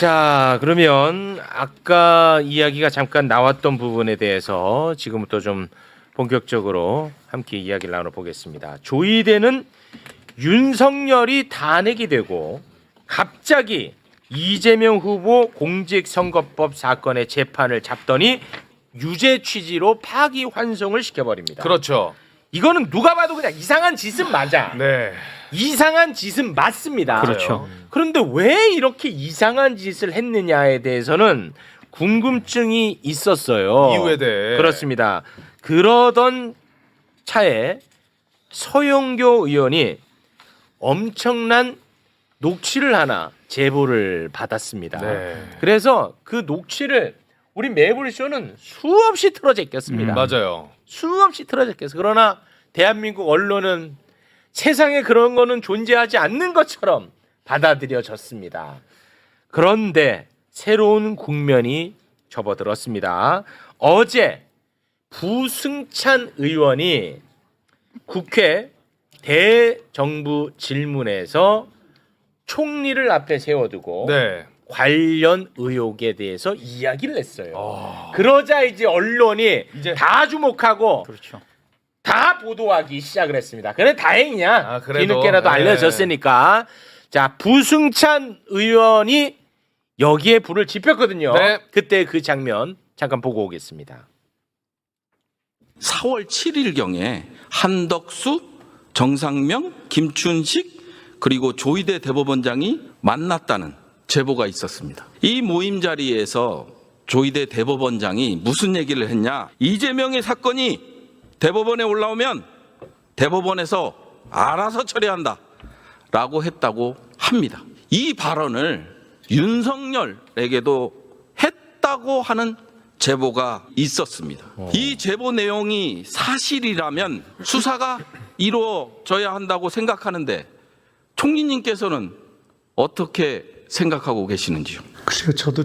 자, 그러면 아까 이야기가 잠깐 나왔던 부분에 대해서 지금부터 좀 본격적으로 함께 이야기를 나눠보겠습니다. 조이대는 윤석열이 탄핵이 되고 갑자기 이재명 후보 공직선거법 사건의 재판을 잡더니 유죄 취지로 파기환송을 시켜버립니다. 그렇죠. 이거는 누가 봐도 그냥 이상한 짓은 맞아. 네. 이상한 짓은 맞습니다. 그렇죠. 그런데 왜 이렇게 이상한 짓을 했느냐에 대해서는 궁금증이 있었어요. 이유에 대해. 그렇습니다. 그러던 차에 서영교 의원이 엄청난 녹취를 하나 제보를 받았습니다. 네. 그래서 그 녹취를 우리 매불쇼는 수없이 틀어제꼈습니다. 맞아요. 수없이 틀어졌겠어. 그러나 대한민국 언론은 세상에 그런 거는 존재하지 않는 것처럼 받아들여졌습니다. 그런데 새로운 국면이 접어들었습니다. 어제 부승찬 의원이 국회 대정부 질문에서 총리를 앞에 세워두고 네. 관련 의혹에 대해서 이야기를 했어요. 그러자 이제 언론이 이제- 다 주목하고 그렇죠. 다 보도하기 시작을 했습니다. 그래 다행이냐? 아, 그래도. 뒤늦게라도 네. 알려졌으니까. 자, 부승찬 의원이 여기에 불을 지폈거든요. 네. 그때 그 장면 잠깐 보고 오겠습니다. 4월 7일경에 한덕수, 정상명, 김춘식 그리고 조이대 대법원장이 만났다는 제보가 있었습니다. 이 모임 자리에서 조이대 대법원장이 무슨 얘기를 했냐? 이재명의 사건이 대법원에 올라오면 대법원에서 알아서 처리한다 라고 했다고 합니다. 이 발언을 윤석열에게도 했다고 하는 제보가 있었습니다. 이 제보 내용이 사실이라면 수사가 이루어져야 한다고 생각하는데 총리님께서는 어떻게 생각하고 계시는지요? 글쎄요, 저도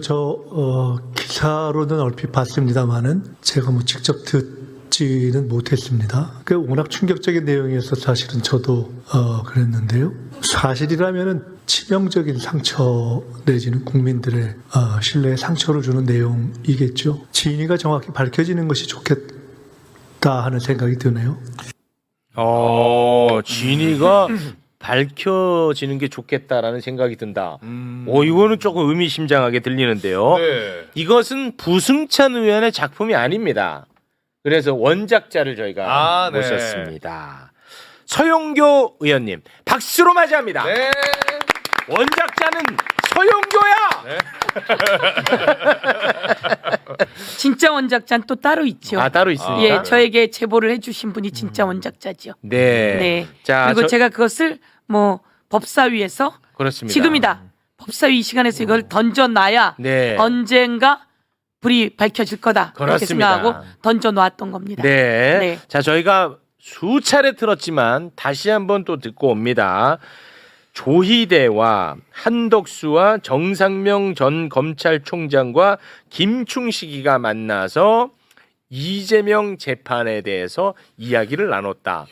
기사로는 얼핏 봤습니다만은 제가 뭐 직접 듣지는 못했습니다. 그 워낙 충격적인 내용이어서 사실은 저도 그랬는데요. 사실이라면은 치명적인 상처 내지는 국민들의 신뢰에 상처를 주는 내용이겠죠. 진위가 정확히 밝혀지는 것이 좋겠다 하는 생각이 드네요. 진위가 밝혀지는 게 좋겠다라는 생각이 든다. 이거는 조금 의미심장하게 들리는데요. 네. 이것은 부승찬 의원의 작품이 아닙니다. 그래서 원작자를 저희가 네. 모셨습니다. 서영교 의원님 박수로 맞이합니다. 네. 원작자는 서영교야. 진짜 원작자는 또 따로 있죠. 따로 있습니까? 예, 저에게 제보를 해주신 분이 진짜 원작자죠. 네. 네. 자, 그리고 제가 그것을 뭐 법사위에서 그렇습니다. 지금이다. 법사위 이 시간에서 이걸 던져놔야 네. 언젠가 불이 밝혀질 거다. 그렇게 그렇습니다. 생각하고 던져놓았던 겁니다. 네. 네. 자, 저희가 수차례 들었지만 다시 한번 또 듣고 옵니다. 조희대와 한덕수와 정상명 전 검찰총장과 김충식이가 만나서 이재명 재판에 대해서 이야기를 나눴다.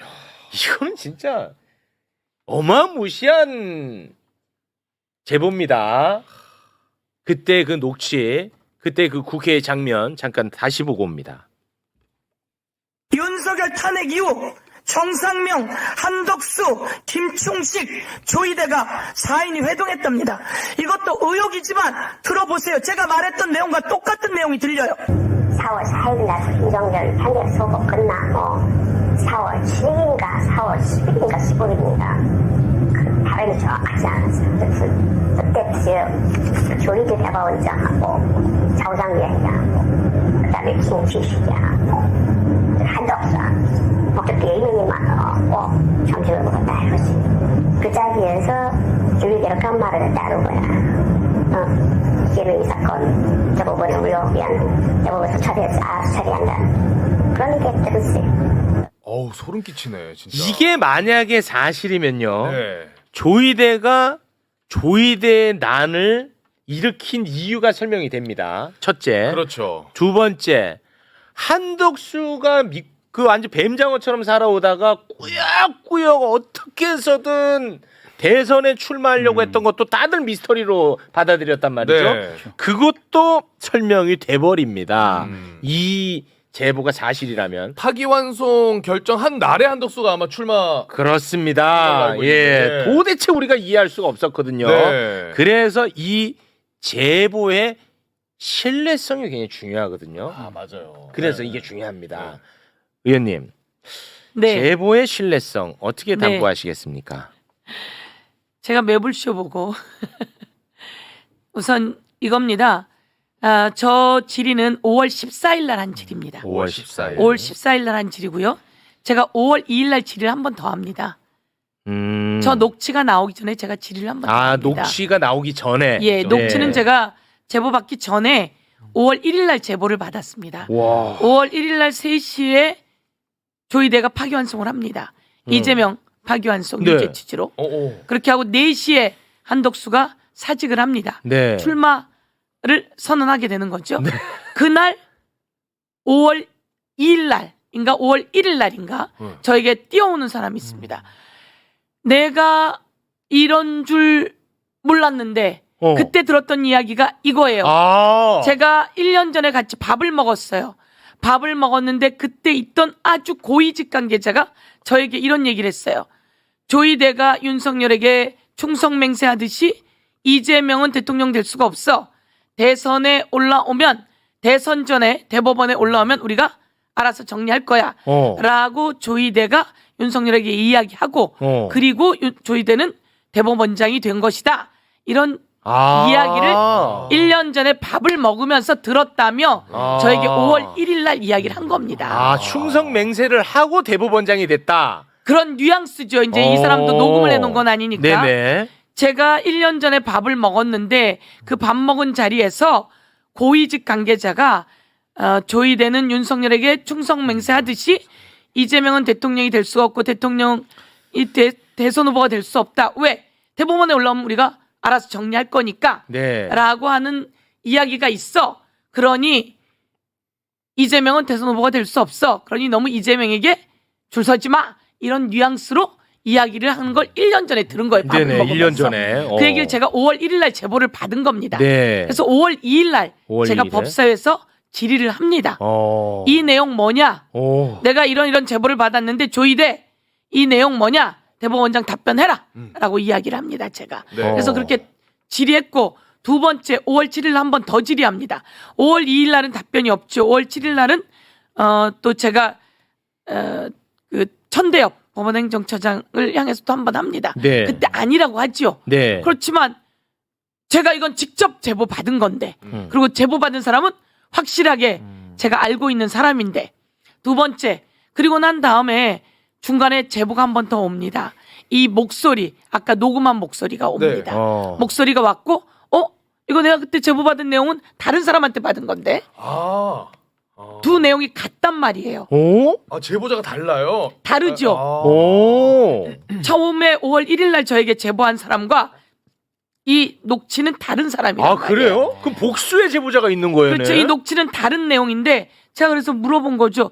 이거는 진짜 어마무시한 제보입니다. 그때 그 녹취, 그때 그 국회의 장면 잠깐 다시 보고 옵니다. 윤석열 탄핵 이후 정상명, 한덕수, 김충식, 조이대가 4인이 회동했답니다. 이것도 의혹이지만 들어보세요. 제가 말했던 내용과 똑같은 내용이 들려요. 4월 4일 날 윤석열 탄핵 소고 끝나고 4월 7일인가 4월 10일인가 15일인가 그 발음이 정확하지 않았어요. 그때 조이대 대법원장하고 정상명이하고 그다음에 김충식이하고 한덕수하고 어떻게 이름이 많아 정식으로 다 해보지. 그 자리에서 조이대로 깜말을 따른 거야. 이재명이 사건 대법원에 의혹이한 대법원에서 처리한다. 그런 얘기 들었어요. 어우, 소름 끼치네, 진짜. 이게 만약에 사실이면요. 네. 조이대가 조이대의 난을 일으킨 이유가 설명이 됩니다. 첫째. 그렇죠. 두 번째. 한덕수가 그 완전 뱀장어처럼 살아오다가 꾸역꾸역 어떻게 해서든 대선에 출마하려고 했던 것도 다들 미스터리로 받아들였단 말이죠. 네. 그것도 설명이 돼버립니다. 이 제보가 사실이라면. 파기환송 결정한 날에 한덕수가 아마 출마. 그렇습니다. 알고 예, 있는데. 도대체 우리가 이해할 수가 없었거든요. 네. 그래서 이 제보의 신뢰성이 굉장히 중요하거든요. 아 맞아요. 그래서 네. 이게 중요합니다. 의원님, 네. 제보의 신뢰성 어떻게 네. 담보하시겠습니까? 제가 매불쇼 보고 우선 이겁니다. 저 질의는 5월 14일 날 한 질의입니다. 5월 14일. 5월 14일 날 한 질의고요. 제가 5월 2일 날 질의를 한 번 더 합니다. 저 녹취가 나오기 전에 제가 질의를 한 번 더 합니다. 녹취가 나오기 전에. 예, 네. 녹취는 제가 제보 받기 전에 5월 1일 날 제보를 받았습니다. 와. 5월 1일 날 3시에 조이대가 파기환송을 합니다. 이재명 파기환송 네. 유죄 취지로. 그렇게 하고 4시에 한덕수가 사직을 합니다. 네. 출마를 선언하게 되는 거죠. 그날 5월 2일 날인가 5월 1일 날인가 저에게 뛰어오는 사람이 있습니다. 내가 이런 줄 몰랐는데 그때 들었던 이야기가 이거예요. 제가 1년 전에 같이 밥을 먹었어요. 밥을 먹었는데 그때 있던 아주 고위직 관계자가 저에게 이런 얘기를 했어요. 조이대가 윤석열에게 충성맹세하듯이 이재명은 대통령 될 수가 없어. 대선에 올라오면 대선 전에 대법원에 올라오면 우리가 알아서 정리할 거야. 라고 조이대가 윤석열에게 이야기하고 그리고 조이대는 대법원장이 된 것이다. 이런 이야기를 1년 전에 밥을 먹으면서 들었다며 저에게 5월 1일 날 이야기를 한 겁니다. 충성 맹세를 하고 대법원장이 됐다. 그런 뉘앙스죠. 이제 이 사람도 녹음을 해놓은 건 아니니까. 네네. 제가 1년 전에 밥을 먹었는데 그 밥 먹은 자리에서 고위직 관계자가 조이대는 윤석열에게 충성 맹세하듯이 이재명은 대통령이 될 수 없고 대통령이 대선 후보가 될 수 없다. 왜? 대법원에 올라오면 우리가 알아서 정리할 거니까 네. 라고 하는 이야기가 있어. 그러니 이재명은 대선 후보가 될 수 없어. 그러니 너무 이재명에게 줄 서지 마. 이런 뉘앙스로 이야기를 하는 걸 1년 전에 들은 거예요. 밥을 네네. 먹으면서. 1년 전에. 그 얘기를 제가 5월 1일 날 제보를 받은 겁니다. 네. 그래서 5월 2일 날 5월 제가 2일 에? 법사위에서 질의를 합니다. 어. 이 내용 뭐냐? 오. 내가 이런 제보를 받았는데 조이대 이 내용 뭐냐? 대법원장 답변해라. 라고 이야기를 합니다. 제가. 네. 그래서 그렇게 질의했고 두 번째 5월 7일 한 번 더 질의합니다. 5월 2일 날은 답변이 없죠. 5월 7일 날은 또 제가 그 천대엽 법원행정처장을 향해서 또 한 번 합니다. 네. 그때 아니라고 하죠. 네. 그렇지만 제가 이건 직접 제보 받은 건데 그리고 제보 받은 사람은 확실하게 제가 알고 있는 사람인데 두 번째 그리고 난 다음에 중간에 제보가 한 번 더 옵니다. 이 목소리 아까 녹음한 목소리가 옵니다. 어. 목소리가 왔고 이거 내가 그때 제보 받은 내용은 다른 사람한테 받은 건데 두 내용이 같단 말이에요. 오? 제보자가 달라요. 다르죠. 오. 처음에 5월 1일 날 저에게 제보한 사람과 이 녹취는 다른 사람이란 아, 말이에요. 그래요? 그럼 복수의 제보자가 있는 거예요. 그렇죠. 이 녹취는 다른 내용인데 제가 그래서 물어본 거죠.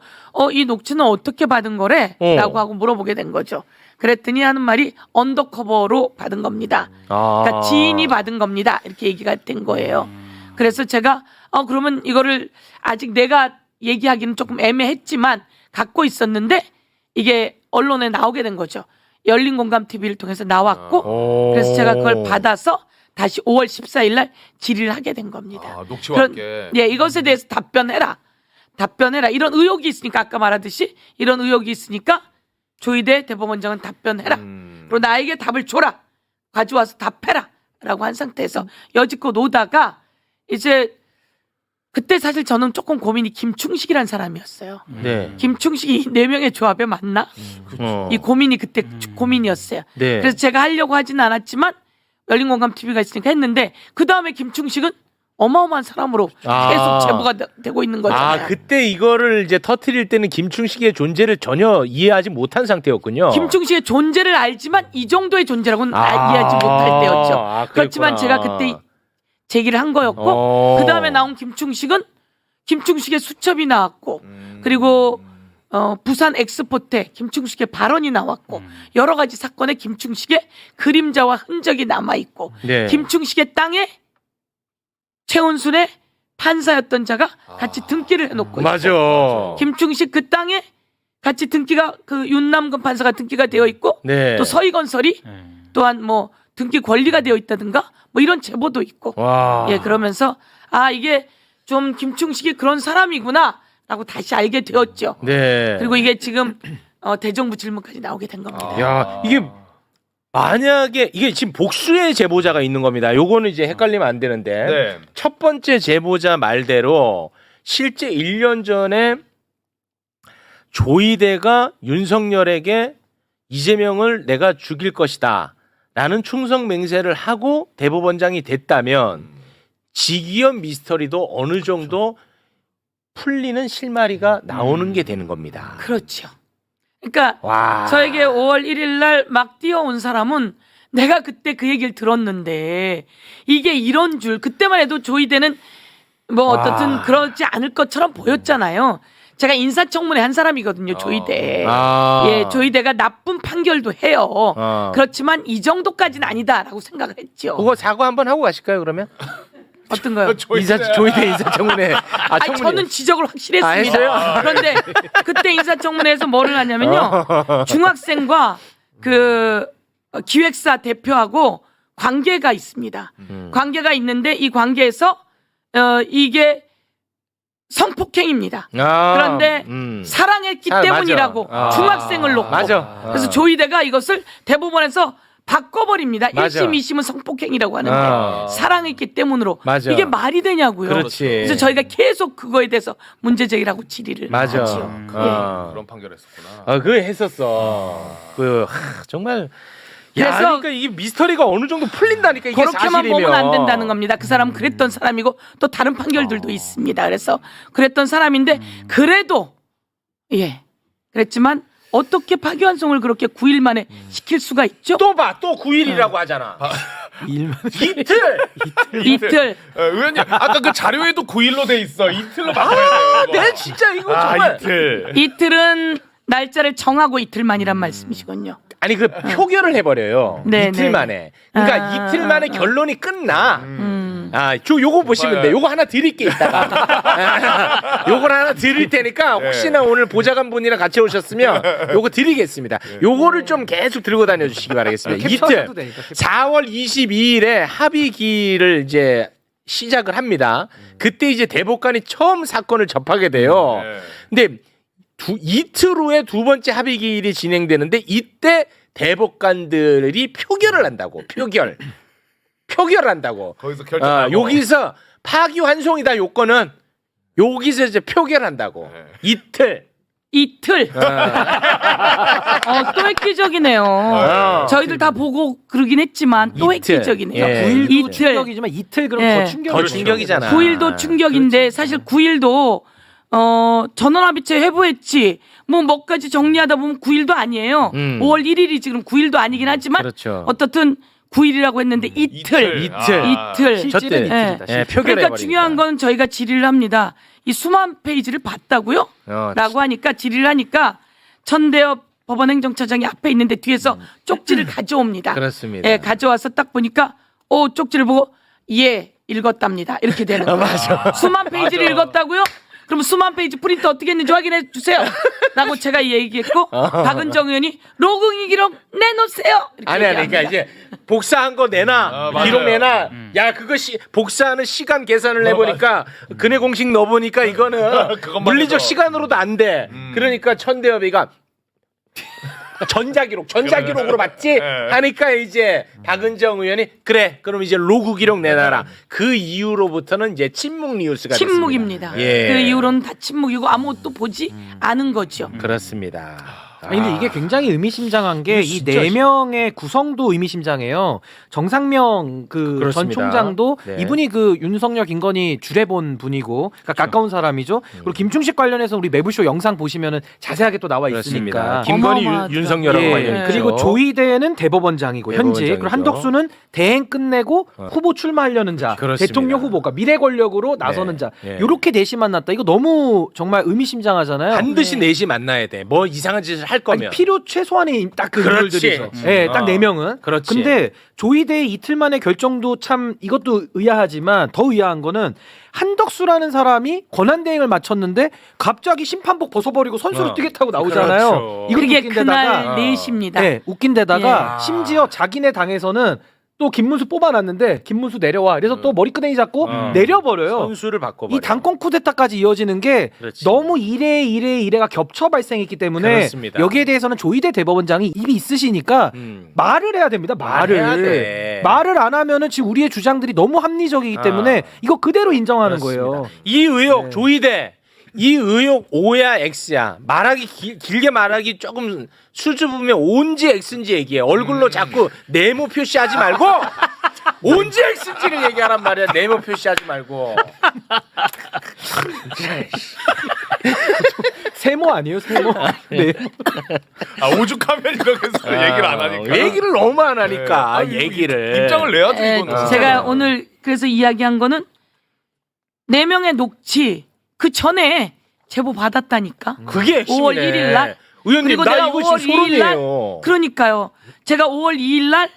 이 녹취는 어떻게 받은 거래? 라고 하고 물어보게 된 거죠. 그랬더니 하는 말이 언더커버로 받은 겁니다. 그러니까 지인이 받은 겁니다. 이렇게 얘기가 된 거예요. 그래서 제가 그러면 이거를 아직 내가 얘기하기는 조금 애매했지만 갖고 있었는데 이게 언론에 나오게 된 거죠. 열린공감TV를 통해서 나왔고 그래서 제가 그걸 받아서 다시 5월 14일 날 질의를 하게 된 겁니다. 녹취와 함께. 예, 이것에 대해서 답변해라. 이런 의혹이 있으니까 아까 말하듯이 이런 의혹이 있으니까 조이대 대법원장은 답변해라. 그리고 나에게 답을 줘라. 가져와서 답해라. 라고 한 상태에서 여지껏 오다가 이제 그때 사실 저는 조금 고민이 김충식이라는 사람이었어요. 네. 김충식이 4명의 조합에 맞나? 이 고민이 그때 고민이었어요. 네. 그래서 제가 하려고 하지는 않았지만 열린공감TV가 있으니까 했는데 그 다음에 김충식은 어마어마한 사람으로 계속 제보가 되고 있는 거잖아요. 그때 이거를 이제 터트릴 때는 김충식의 존재를 전혀 이해하지 못한 상태였군요. 김충식의 존재를 알지만 이 정도의 존재라고는 이해하지 못할 때였죠. 그렇지만 제가 그때 제기를 한 거였고 그 다음에 나온 김충식은 김충식의 수첩이 나왔고 그리고 부산 엑스포 때 김충식의 발언이 나왔고 여러 가지 사건에 김충식의 그림자와 흔적이 남아 있고 네. 김충식의 땅에 최은순의 판사였던 자가 같이 등기를 해놓고 맞아. 있고 김충식 그 땅에 같이 등기가 그 윤남근 판사가 등기가 되어 있고 네. 또 서희건설이 또한 뭐 등기 권리가 되어 있다든가 뭐 이런 제보도 있고 와. 예 그러면서 아 이게 좀 김충식이 그런 사람이구나라고 다시 알게 되었죠. 네. 그리고 이게 지금 대정부 질문까지 나오게 된 겁니다. 야, 이게 만약에 이게 지금 복수의 제보자가 있는 겁니다. 요거는 이제 헷갈리면 안 되는데 네. 첫 번째 제보자 말대로 실제 1년 전에 조이대가 윤석열에게 이재명을 내가 죽일 것이다 라는 충성 맹세를 하고 대법원장이 됐다면 지기현 미스터리도 어느 정도 풀리는 실마리가 나오는 게 되는 겁니다. 그렇죠. 그러니까 와. 저에게 5월 1일 날 막 뛰어온 사람은 내가 그때 그 얘기를 들었는데 이게 이런 줄 그때만 해도 조이대는 뭐 어떻든 그러지 않을 것처럼 보였잖아요. 제가 인사청문회 한 사람이거든요. 조이대. 예, 조이대가 나쁜 판결도 해요. 그렇지만 이 정도까지는 아니다라고 생각을 했죠. 그거 사과 한번 하고 가실까요 그러면? 어떤 거요? 조이대 인사청문회. 아니, 저는 지적을 확실히 했습니다. 했어요? 그런데 그때 인사청문회에서 뭐를 하냐면요. 중학생과 그 기획사 대표하고 관계가 있습니다. 관계가 있는데 이 관계에서 이게 성폭행입니다. 그런데 사랑했기 때문이라고 맞아. 중학생을 놓고 그래서 조이대가 이것을 대법원에서 바꿔버립니다. 맞아. 1심, 2심은 성폭행이라고 하는데 사랑했기 때문으로 맞아. 이게 말이 되냐고요. 그렇지. 그래서 저희가 계속 그거에 대해서 문제 제기하고 질의를 맞아. 하죠. 그런 판결했었구나. 그거 했었어. 정말. 야, 그래서 그러니까 이게 미스터리가 어느 정도 풀린다니까 이게 그렇게만 사실이면. 보면 안 된다는 겁니다. 그 사람은 그랬던 사람이고 또 다른 판결들도 있습니다. 그래서 그랬던 사람인데 그래도 예 그랬지만 어떻게 파기환송을 그렇게 9일 만에 시킬 수가 있죠? 또 9일이라고 하잖아. 이틀. 의원님 아까 그 자료에도 9일로 돼 있어. 이틀로 바꿔야 돼요. 내 진짜 이거 정말. 이틀. 이틀은 날짜를 정하고 이틀 만이란 말씀이시군요. 아니 그 표결을 해버려요. 네, 이틀 네. 만에. 그러니까 이틀 만에 결론이 끝나. 요거 보시면 돼. 요거 하나 드릴게 이따가. 요걸 하나 드릴 테니까 혹시나 오늘 보좌관분이랑 같이 오셨으면 요거 드리겠습니다. 요거를 좀 계속 들고 다녀주시기 바라겠습니다. 이틀. 4월 22일에 합의기를 이제 시작을 합니다. 그때 이제 대법관이 처음 사건을 접하게 돼요. 근데 이틀 후에 두 번째 합의기일이 진행되는데 이때 대법관들이 표결을 한다고. 표결을 한다고. 거기서 결정하고. 여기서 파기환송이다 요건은 여기서 이제 표결한다고. 이틀. 또 획기적이네요. 저희들 다 보고 그러긴 했지만 또 이틀. 획기적이네요. 예. 9일도 충격이지만 이틀 그럼 예. 더 충격이죠. 더 충격이잖아. 9일도 충격인데 사실 9일도 전원합의체 회부했지 뭐까지 정리하다 보면 9일도 아니에요. 5월 1일이 지금 9일도 아니긴 하지만 그렇죠. 어떻든 9일이라고 했는데 이틀. 실제는 실질은 저때. 이틀이다. 예, 표결해버리니까. 그러니까 중요한 건 저희가 질의를 합니다. 이 수만 페이지를 봤다고요? 라고 하니까 질의를 하니까 천대엽 법원행정처장이 앞에 있는데 뒤에서 쪽지를 가져옵니다. 그렇습니다. 예, 가져와서 딱 보니까 쪽지를 보고 예, 읽었답니다. 이렇게 되는 거예요. 수만 페이지를 읽었다고요? 그럼 수만 페이지 프린트 어떻게 했는지 확인해 주세요. 라고 제가 얘기했고 박은정 의원이 로그인 기록 내놓으세요. 아니 그러니까 이제 복사한 거 내놔. 기록 내놔. 야 그거 복사하는 시간 계산을 해보니까 근해 공식 넣어보니까 이거는 그것만 물리적 해서. 시간으로도 안 돼. 그러니까 천대엽이가 전자기록으로 봤지 하니까 이제 박은정 의원이 그래 그럼 이제 로그 기록 내놔라. 그 이후로부터는 이제 침묵 뉴스가 침묵입니다. 됐습니다. 예. 그 이후로는 다 침묵이고 아무것도 보지 않은 거죠. 그렇습니다. 아니, 근데 이게 굉장히 의미심장한 게 이 네 명의 구성도 의미심장해요. 정상명 그 전 그렇습니다. 총장도 네. 이분이 그 윤석열, 김건희 주례본 분이고, 그러니까 가까운 사람이죠. 그리고 김충식 관련해서 우리 매부쇼 영상 보시면은 자세하게 또 나와 그렇습니다. 있으니까. 김건희 어마어마하죠. 윤석열하고 예, 관련 있죠. 그리고 조희대는 대법원장이고 현직, 대법원장이죠. 그리고 한덕수는 대행 끝내고 후보 출마하려는 자, 그렇습니다. 대통령 후보가 미래 권력으로 나서는 자, 예. 요렇게 넷이 만났다. 이거 너무 정말 의미심장하잖아요. 반드시 넷이 만나야 돼. 뭐 이상한 짓을 할 거면. 아니, 필요 최소한의 딱 그 그렇지. 인물들이죠. 예, 딱 네 명은. 그렇지. 근데 조희대의 이틀 만의 결정도 참 이것도 의아하지만 더 의아한 거는 한덕수라는 사람이 권한대행을 마쳤는데 갑자기 심판복 벗어버리고 선수로 뛰겠다고 나오잖아요. 그렇죠. 이것도 그게 웃긴 데다가 그날 넷입니다. 네, 웃긴 데다가 예. 심지어 자기네 당에서는 또 김문수 뽑아놨는데 김문수 내려와. 그래서 또 머리끄댕이 잡고 내려버려요. 선수를 바꿔버려. 이 당권 쿠데타까지 이어지는 게 그렇지. 너무 이래가 겹쳐 발생했기 때문에 그렇습니다. 여기에 대해서는 조희대 대법원장이 입이 있으시니까 말을 해야 됩니다. 말해야 돼. 말을 안 하면은 지금 우리의 주장들이 너무 합리적이기 때문에 이거 그대로 인정하는 거예요. 이 의혹 네. 조희대 이 의혹 O야 X야 말하기 길게 말하기 조금 수줍으면 O인지 X인지 얘기해. 얼굴로 자꾸 네모 표시하지 말고 O인지 X인지를 얘기하란 말이야. 네모 표시하지 말고. 세모 아니에요, 세모. 네. 오죽하면 이렇게 해서 얘기를 안 하니까. 얘기를 너무 안 하니까 네. 얘기를 입장을 내야죠 이거는. 제가 오늘 그래서 이야기한 거는 4명의 녹취 그 전에 제보 받았다니까. 그게 핵심이네. 5월 1일 날. 의원님 그리고 나 내가 이거 5월 지금 2일 날 소름이에요. 그러니까요. 제가 5월 2일 날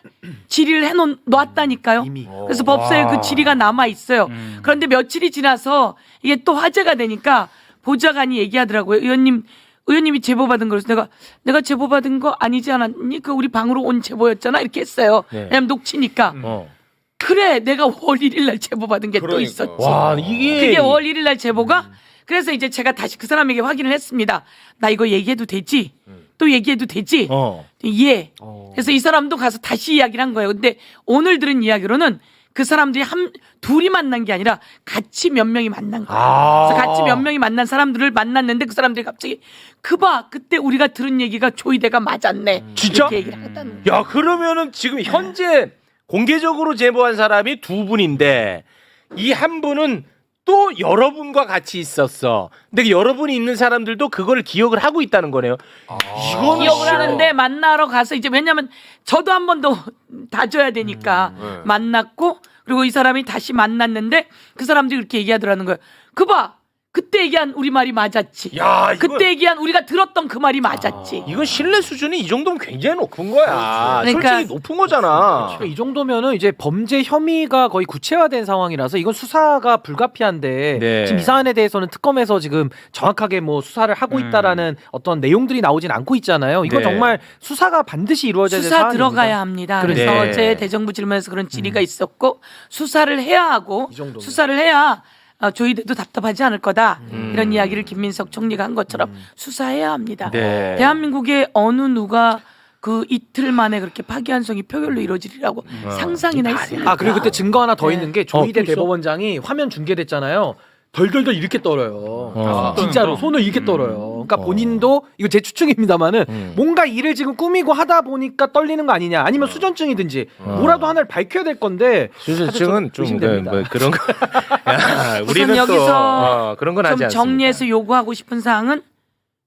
질의를 놨다니까요. 이미. 그래서 법사에 그 질의가 남아 있어요. 그런데 며칠이 지나서 이게 또 화제가 되니까 보좌관이 얘기하더라고요. 의원님이 제보 받은 거라서 내가 제보 받은 거 아니지 않았니? 그 우리 방으로 온 제보였잖아. 이렇게 했어요. 네. 왜냐면 녹취니까. 그래, 내가 5월 1일 날 제보 받은 게 또 그러니까. 있었지. 와 이게 그게 5월 1일 날 제보가 그래서 이제 제가 다시 그 사람에게 확인을 했습니다. 나 이거 얘기해도 되지? 또 얘기해도 되지? 예. 그래서 이 사람도 가서 다시 이야기를 한 거예요. 근데 오늘 들은 이야기로는 그 사람들이 둘이 만난 게 아니라 같이 몇 명이 만난 거예요. 그래서 같이 몇 명이 만난 사람들을 만났는데 그 사람들이 갑자기 그때 우리가 들은 얘기가 조희대가 맞았네. 진짜? 이렇게 얘기를 했다는 거예요. 야 그러면은 지금 현재 공개적으로 제보한 사람이 2분인데 이 한 분은 또 여러분과 같이 있었어. 근데 여러분이 있는 사람들도 그걸 기억을 하고 있다는 거네요. 이거는 기억을 하는데 만나러 가서 이제 왜냐면 저도 한 번 더 다져야 되니까 만났고 그리고 이 사람이 다시 만났는데 그 사람들이 그렇게 얘기하더라는 거예요. 그때 얘기한 우리 말이 맞았지. 야, 이거- 그때 얘기한 우리가 들었던 그 말이 맞았지. 이건 신뢰 수준이 이 정도면 굉장히 높은 거야. 그러니까- 솔직히 높은 거잖아. 그러니까 이 정도면은 이제 범죄 혐의가 거의 구체화된 상황이라서 이건 수사가 불가피한데 네. 지금 이 사안에 대해서는 특검에서 지금 정확하게 뭐 수사를 하고 있다라는 어떤 내용들이 나오진 않고 있잖아요. 이건 네. 정말 수사가 반드시 이루어져야 될 수사 사안입니다. 들어가야 합니다. 그래서 네. 어제 대정부 질문에서 그런 질의가 있었고 수사를 해야 하고 이 정도면. 수사를 해야 조희대도 답답하지 않을 거다. 이런 이야기를 김민석 총리가 한 것처럼 수사해야 합니다. 네. 대한민국의 어느 누가 그 이틀 만에 그렇게 파기환송이 표결로 이루어지리라고 상상이나 했습니까? 아 그리고 그때 증거 하나 더 있는 게 조희대 또 있어? 대법원장이 화면 중계됐잖아요. 덜덜덜 이렇게 떨어요. 진짜로 손을 이렇게 떨어요. 그러니까 본인도 이거 제 추측입니다만은 뭔가 일을 지금 꾸미고 하다 보니까 떨리는 거 아니냐, 아니면 수전증이든지 뭐라도 하나를 밝혀야 될 건데 수술증은 좀 의심됩니다. 뭐 그런 거. 야, 우리는 우선 또 여기서 그런 건 하지 좀 않습니다. 정리해서 요구하고 싶은 사항은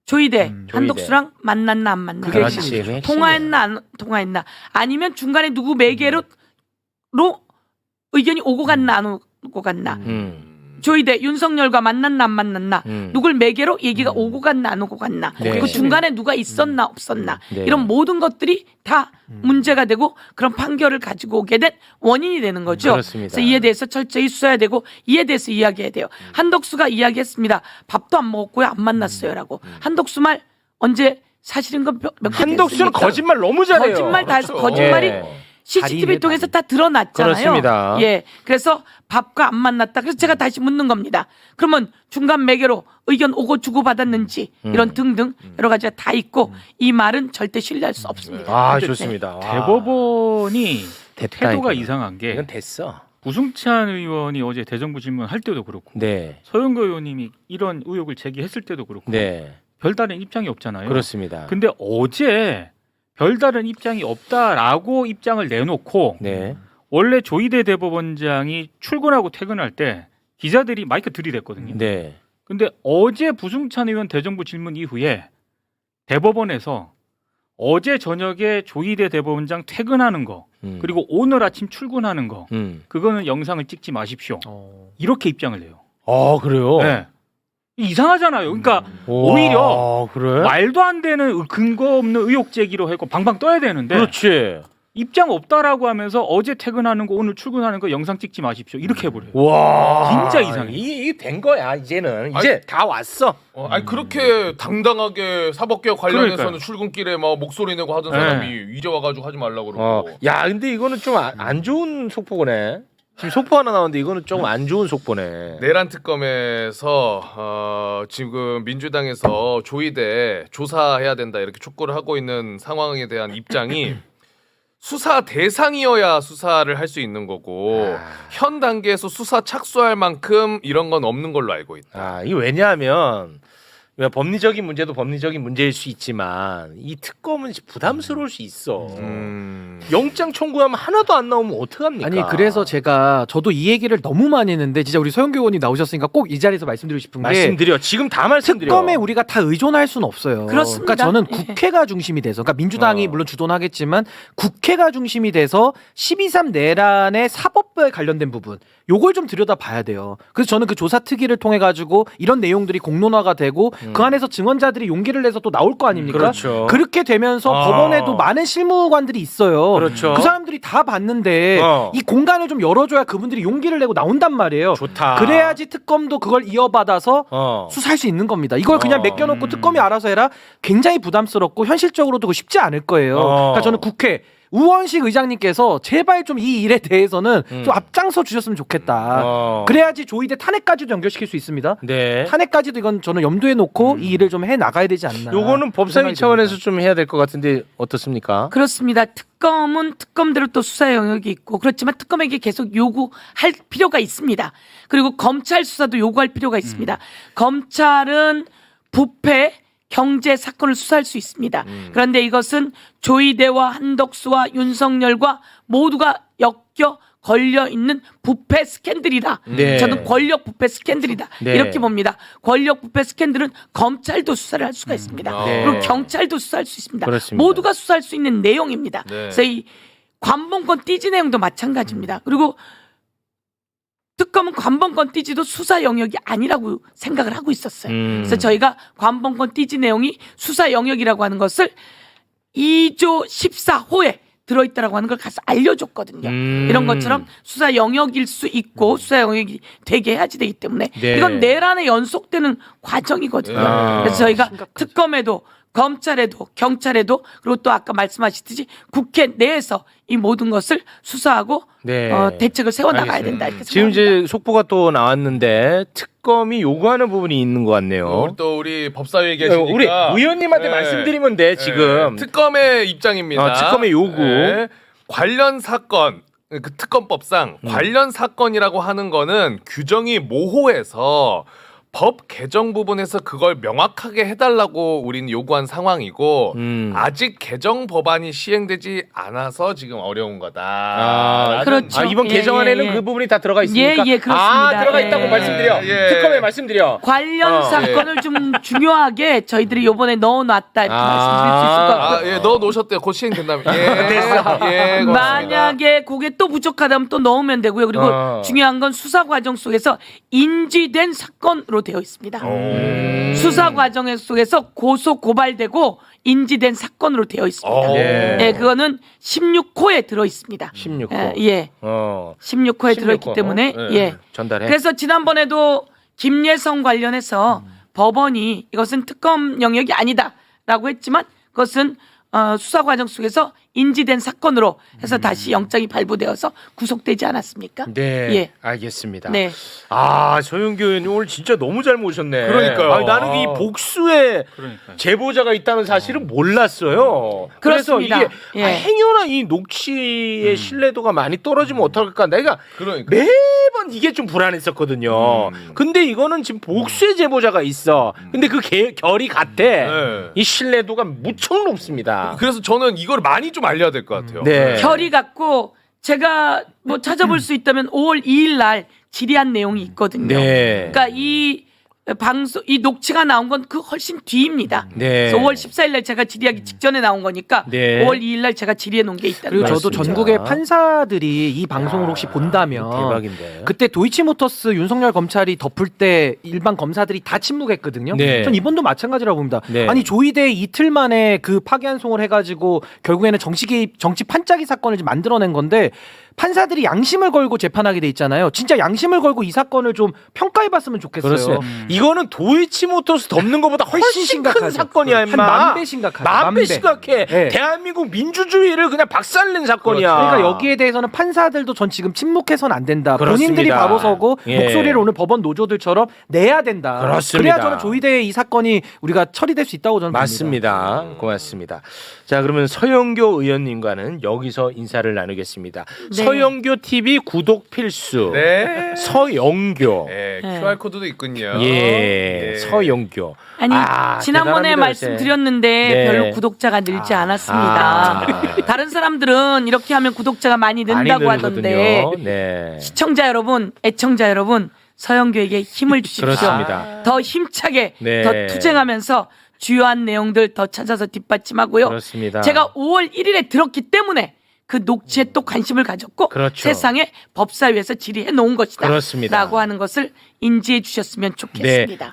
조희대, 한덕수랑 만났나 안 만났나, 그게 그렇지. 핵심이죠. 그게 통화했나 안 통화했나, 아니면 중간에 누구 매개로 의견이 오고 갔나 안 오고 갔나. 조희대 윤석열과 만났나 안 만났나, 누굴 매개로 얘기가 오고 갔나 안 오고 갔나, 네. 그 중간에 누가 있었나 없었나, 네. 이런 모든 것들이 다 문제가 되고 그런 판결을 가지고 오게 된 원인이 되는 거죠. 그렇습니다. 그래서 이에 대해서 철저히 수사해야 되고 이에 대해서 이야기해야 돼요. 한덕수가 이야기했습니다. 밥도 안 먹었고요, 안 만났어요라고. 한덕수 말 언제 사실인 건 몇 개 한덕수는 됐습니까? 거짓말 너무 잘해요. 거짓말 다 해서 거짓말이 예. CCTV 통해서 다 드러났잖아요. 그렇습니다. 예, 그래서 밥과 안 만났다. 그래서 제가 다시 묻는 겁니다. 그러면 중간 매개로 의견 오고 주고 받았는지 이런 등등 여러 가지가 다 있고 이 말은 절대 신뢰할 수 없습니다. 아 좋습니다. 와. 대법원이 됐다, 태도가 이거는. 이상한 게 이건 됐어. 우승찬 의원이 어제 대정부 질문 할 때도 그렇고 네. 서영거 의원님이 이런 의혹을 제기했을 때도 그렇고 네. 별다른 입장이 없잖아요. 그렇습니다. 근데 어제 별다른 입장이 없다라고 입장을 내놓고 네. 원래 조희대 대법원장이 출근하고 퇴근할 때 기자들이 마이크 들이댔거든요. 네. 근데 어제 부승찬 의원 대정부 질문 이후에 대법원에서 어제 저녁에 조희대 대법원장 퇴근하는 거 그리고 오늘 아침 출근하는 거 그거는 영상을 찍지 마십시오. 이렇게 입장을 내요. 아, 그래요? 네. 이상하잖아요. 그러니까 오히려 그래? 말도 안 되는 근거 없는 의혹 제기로 해고 방방 떠야 되는데 그렇지. 입장 없다라고 하면서 어제 퇴근하는 거 오늘 출근하는 거 영상 찍지 마십시오. 이렇게 해버려요. 와, 진짜 이상해. 이게 된 거야 이제는. 이제 다 왔어. 아니 그렇게 당당하게 사법개혁 관련해서는 그러니까요. 출근길에 막 목소리 내고 하던 사람이 이제 와가지고 하지 말라고 그러고. 야, 근데 이거는 좀 안 좋은 속보네. 지금 속보 하나 나오는데 이거는 좀 안 좋은 속보네. 내란 특검에서 지금 민주당에서 조희대 조사해야 된다 이렇게 촉구를 하고 있는 상황에 대한 입장이 수사 대상이어야 수사를 할 수 있는 거고 현 단계에서 수사 착수할 만큼 이런 건 없는 걸로 알고 있다. 아, 이게 왜냐하면 법리적인 문제도 법리적인 문제일 수 있지만 이 특검은 부담스러울 수 있어. 영장 청구하면 하나도 안 나오면 어떡합니까? 아니 그래서 저도 이 얘기를 너무 많이 했는데 진짜 우리 소영교 의원님 나오셨으니까 꼭 이 자리에서 말씀드리고 싶은 게 말씀드려. 지금 다 말씀드려. 특검에 우리가 다 의존할 수는 없어요. 그렇습니다. 그러니까 저는 예. 국회가 중심이 돼서, 그러니까 민주당이 물론 주도하겠지만 국회가 중심이 돼서 12.3 내란의 사법부에 관련된 부분, 요걸 좀 들여다봐야 돼요. 그래서 저는 그 조사 특위를 통해 가지고 이런 내용들이 공론화가 되고 그 안에서 증언자들이 용기를 내서 또 나올 거 아닙니까? 그렇죠. 그렇게 되면서 법원에도 많은 실무관들이 있어요. 그렇죠. 그 사람들이 다 봤는데 이 공간을 좀 열어줘야 그분들이 용기를 내고 나온단 말이에요. 좋다. 그래야지 특검도 그걸 이어받아서 수사할 수 있는 겁니다. 이걸 그냥 맡겨놓고 특검이 알아서 해라? 굉장히 부담스럽고 현실적으로도 그거 쉽지 않을 거예요. 그러니까 저는 국회 우원식 의장님께서 제발 좀 이 일에 대해서는 좀 앞장서 주셨으면 좋겠다. 그래야지 조희대 탄핵까지도 연결시킬 수 있습니다. 네. 탄핵까지도 이건 저는 염두에 놓고 이 일을 좀 해 나가야 되지 않나. 요거는 법사위 생각이 차원에서 듭니다. 좀 해야 될 것 같은데 어떻습니까? 그렇습니다. 특검은 특검대로 또 수사 영역이 있고 그렇지만 특검에게 계속 요구할 필요가 있습니다. 그리고 검찰 수사도 요구할 필요가 있습니다. 검찰은 부패 경제 사건을 수사할 수 있습니다. 그런데 이것은 조희대와 한덕수와 윤석열과 모두가 엮여 걸려 있는 부패 스캔들이다. 네. 저는 권력 부패 스캔들이다. 네. 이렇게 봅니다. 권력 부패 스캔들은 검찰도 수사를 할 수가 있습니다. 네. 그리고 경찰도 수사할 수 있습니다. 그렇습니다. 모두가 수사할 수 있는 내용입니다. 네. 그래서 이 관봉권 띠지 내용도 마찬가지입니다. 그리고 특검은 관봉권 띠지도 수사 영역이 아니라고 생각을 하고 있었어요. 그래서 저희가 관봉권 띠지 내용이 수사 영역이라고 하는 것을 2조 14호에 들어있다라고 하는 걸 가서 알려줬거든요. 이런 것처럼 수사 영역일 수 있고 수사 영역이 되게 해야지 되기 때문에 네. 이건 내란에 연속되는 과정이거든요. 그래서 저희가 특검에도 검찰에도 경찰에도 그리고 또 아까 말씀하셨듯이 국회 내에서 이 모든 것을 수사하고 네. 대책을 세워나가야 된다 이렇게 지금 생각합니다. 이제 속보가 또 나왔는데 특검이 요구하는 부분이 있는 것 같네요. 우리 법사위에 계시니까 우리 의원님한테 네. 말씀드리면 돼 지금. 특검의 입장입니다. 특검의 요구. 네. 관련 사건 그 특검법상 관련 사건이라고 하는 거는 규정이 모호해서 법 개정 부분에서 그걸 명확하게 해달라고 우리는 요구한 상황이고 아직 개정 법안이 시행되지 않아서 지금 어려운 거다. 그렇죠. 이번 예, 개정안에는 예, 예. 그 부분이 다 들어가 있습니까? 예, 그렇습니다. 들어가 있다고 예. 말씀드려. 예. 특검에 말씀드려. 관련 사건을 좀 중요하게 저희들이 요번에 넣어놨다 이렇게 말씀드릴 수 있을 것 같고요. 예, 넣어 놓으셨대요. 곧 시행된다면. 예, 고맙습니다. 만약에 그게 또 부족하다면 또 넣으면 되고요. 그리고 중요한 건 수사 과정 속에서 인지된 사건으로 되어 있습니다. 수사 과정 속에서 고소 고발되고 인지된 사건으로 되어 있습니다. 예. 그거는 16호에 들어 있습니다. 16호. 예. 16호에 들어 있기 16호. 때문에 예. 전달해. 그래서 지난번에도 김예성 관련해서 법원이 이것은 특검 영역이 아니다라고 했지만 그것은 수사 과정 속에서 인지된 사건으로 해서 다시 영장이 발부되어서 구속되지 않았습니까? 네, 예. 알겠습니다. 네. 아, 서영교 의원님 오늘 진짜 너무 잘 모셨네. 그러니까요. 아니, 나는 이 복수에 그러니까요. 제보자가 있다는 사실은 몰랐어요. 그렇습니다. 그래서 이게 예. 행여나 이 녹취의 신뢰도가 많이 떨어지면 어떡할까? 내가 그러니까. 매번 이게 좀 불안했었거든요. 근데 이거는 지금 복수의 제보자가 있어. 근데 그 결이 같대. 네. 이 신뢰도가 무척 높습니다. 그래서 저는 이걸 많이 좀 알려야 될 것 같아요. 네. 결이 같고 제가 뭐 찾아볼 수 있다면 5월 2일 날 질의한 내용이 있거든요. 네. 그러니까 이 방송 이 녹취가 나온 건 그 훨씬 뒤입니다. 네. 그래서 5월 14일 날 제가 질의하기 직전에 나온 거니까 네. 5월 2일 날 제가 질의해 놓은 게 있다는 그리고 거예요. 저도 맞습니다. 전국의 판사들이 이 방송을 혹시 본다면 대박인데. 그때 도이치모터스 윤석열 검찰이 덮을 때 일반 검사들이 다 침묵했거든요. 네. 전 이번도 마찬가지라고 봅니다. 네. 아니 조이대 이틀 만에 그 파기환송을 해가지고 결국에는 정치 개입, 정치 판짜기 사건을 지금 만들어낸 건데 판사들이 양심을 걸고 재판하게 돼 있잖아요. 진짜 양심을 걸고 이 사건을 좀 평가해봤으면 좋겠어요. 그렇습니다. 이거는 도이치모터스 덮는 것보다 훨씬 큰 심각하죠. 사건이야, 한 임마. 만 배 심각하죠. 만 배 만 배. 심각해. 네. 대한민국 민주주의를 그냥 박살낸 사건이야. 그러니까 여기에 대해서는 판사들도 전 지금 침묵해서는 안 된다. 그렇습니다. 본인들이 바로 서고 예. 목소리를 오늘 법원 노조들처럼 내야 된다. 그렇습니다. 그래야 저는 조이대의 이 사건이 우리가 처리될 수 있다고 저는 맞습니다. 고맙습니다. 자, 그러면 서영교 의원님과는 여기서 인사를 나누겠습니다. 네. 서영교 TV 구독 필수. 네. 서영교. 네, 네. QR 코드도 있군요. 예, 네. 서영교. 아니 지난번에 대단합니다, 말씀드렸는데 네. 별로 구독자가 늘지 않았습니다. 다른 사람들은 이렇게 하면 구독자가 많이 는다고 많이 하던데 늘거든요. 네. 시청자 여러분, 애청자 여러분, 서영교에게 힘을 주십시오. 그렇습니다. 더 힘차게 네. 더 투쟁하면서 주요한 내용들 더 찾아서 뒷받침하고요. 그렇습니다. 제가 5월 1일에 들었기 때문에 그 녹취에 또 관심을 가졌고 그렇죠. 세상에 법사위에서 질의해 놓은 것이다. 그렇습니다. 라고 하는 것을 인지해 주셨으면 좋겠습니다.